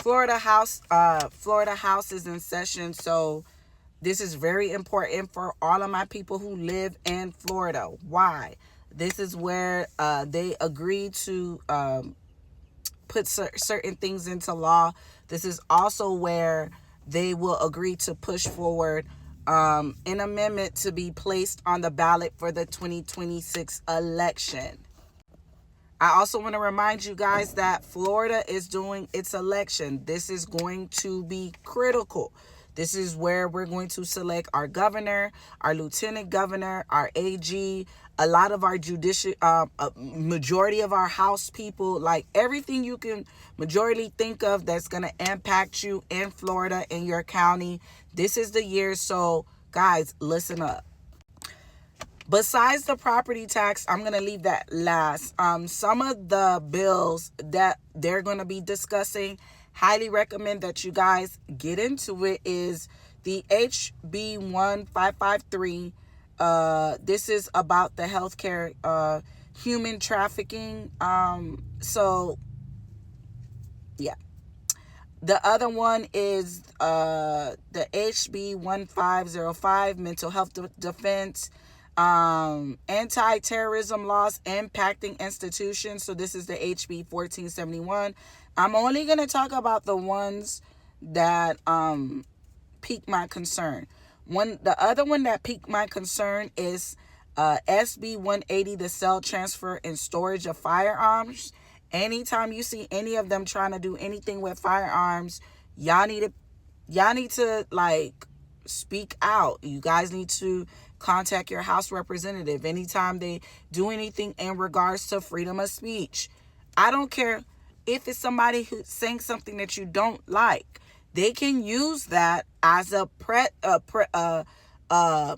Florida House is in session, so this is very important for all of my people who live in Florida. Why? This is where they agree to put certain things into law. This is also where they will agree to push forward an amendment to be placed on the ballot for the 2026 election. I also want to remind you guys that Florida is doing its election. This is going to be critical. This is where we're going to select our governor, our lieutenant governor, our AG, a lot of our majority of our House people, like everything you can majority think of that's going to impact you in Florida, in your county. This is the year. So, guys, listen up. Besides the property tax, I'm going to leave that last. Some of the bills that they're going to be discussing, highly recommend that you guys get into it, is the HB 1553. This is about the healthcare, human trafficking. So, yeah. The other one is the HB 1505, mental health defense, anti-terrorism laws impacting institutions. So this is the HB 1471. I'm only going to talk about the ones that pique my concern. The other one that piqued my concern is SB 180, the sale, transfer, and storage of firearms. Anytime you see any of them trying to do anything with firearms, y'all need to like speak out. You guys need to contact your House representative anytime they do anything in regards to freedom of speech. I don't care if it's somebody who's saying something that you don't like. They can use that as a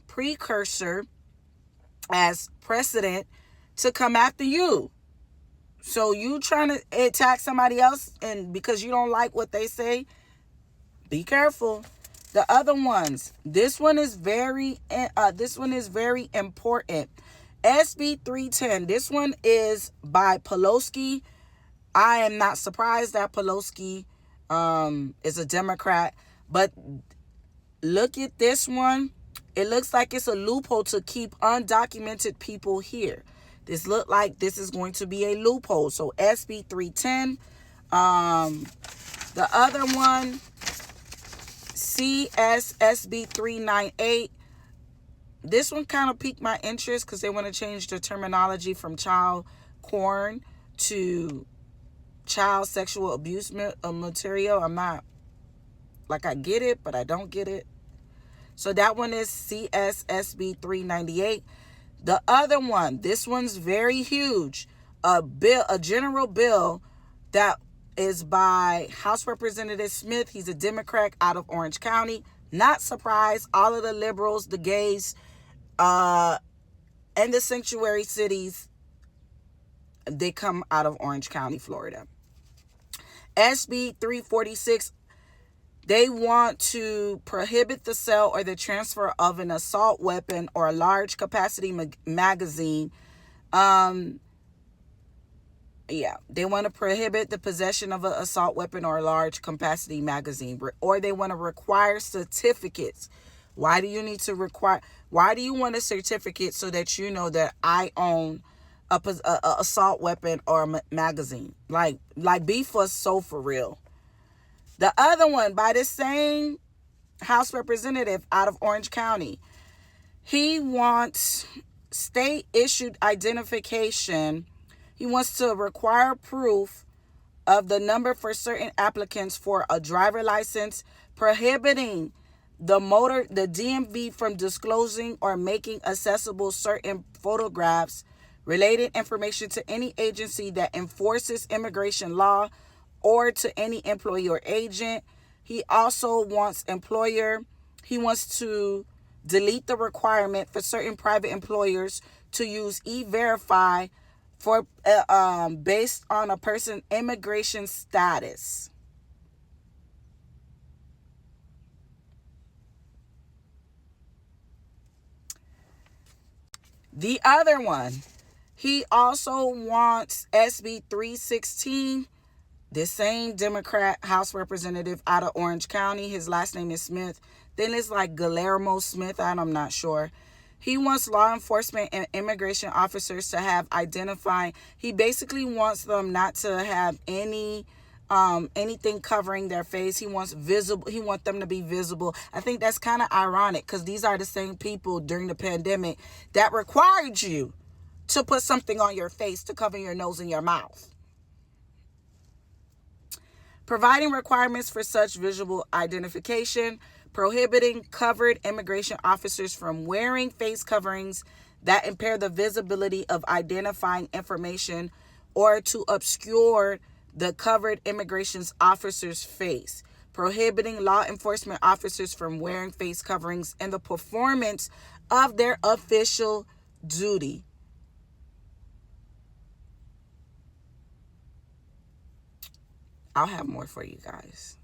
precursor, as precedent to come after you. So you trying to attack somebody else, and because you don't like what they say, be careful. The other ones, this one is very important. SB 310. This one is by Pelosi. I am not surprised that Pelosi is a Democrat, but look at this one. It looks like it's a loophole to keep undocumented people here. This look like this is going to be a loophole. So SB 310. The other one, CSSB 398. This one kind of piqued my interest because they want to change the terminology from child porn to child sexual abuse material. I'm not, like, I get it, but I don't get it. So that one is CSSB 398. The other one, this one's very huge. A general bill that is by House Representative Smith. He's a Democrat out of Orange County. Not surprised. All of the liberals, the gays, and the sanctuary cities, they come out of Orange County, Florida. SB 346. They want to prohibit the sale or the transfer of an assault weapon or a large capacity magazine. They want to prohibit the possession of an assault weapon or a large capacity magazine, or they want to require certificates. Why do you want a certificate? So that you know that I own a assault weapon or a magazine. Like be for real. The other one by the same House representative out of Orange County. He wants state-issued identification. He wants to require proof of the number for certain applicants for a driver license, prohibiting the DMV from disclosing or making accessible certain photographs, related information to any agency that enforces immigration law, or to any employee or agent. He also wants he wants to delete the requirement for certain private employers to use E-Verify for based on a person's immigration status. The other one, he also wants SB 316. This same Democrat House representative out of Orange County, his last name is Smith. Then it's like Guillermo Smith, I'm not sure. He wants law enforcement and immigration officers to have identifying. He basically wants them not to have anything covering their face. He wants them to be visible. I think that's kind of ironic because these are the same people during the pandemic that required you to put something on your face to cover your nose and your mouth. Providing requirements for such visual identification, prohibiting covered immigration officers from wearing face coverings that impair the visibility of identifying information or to obscure the covered immigration officer's face, prohibiting law enforcement officers from wearing face coverings in the performance of their official duty. I'll have more for you guys.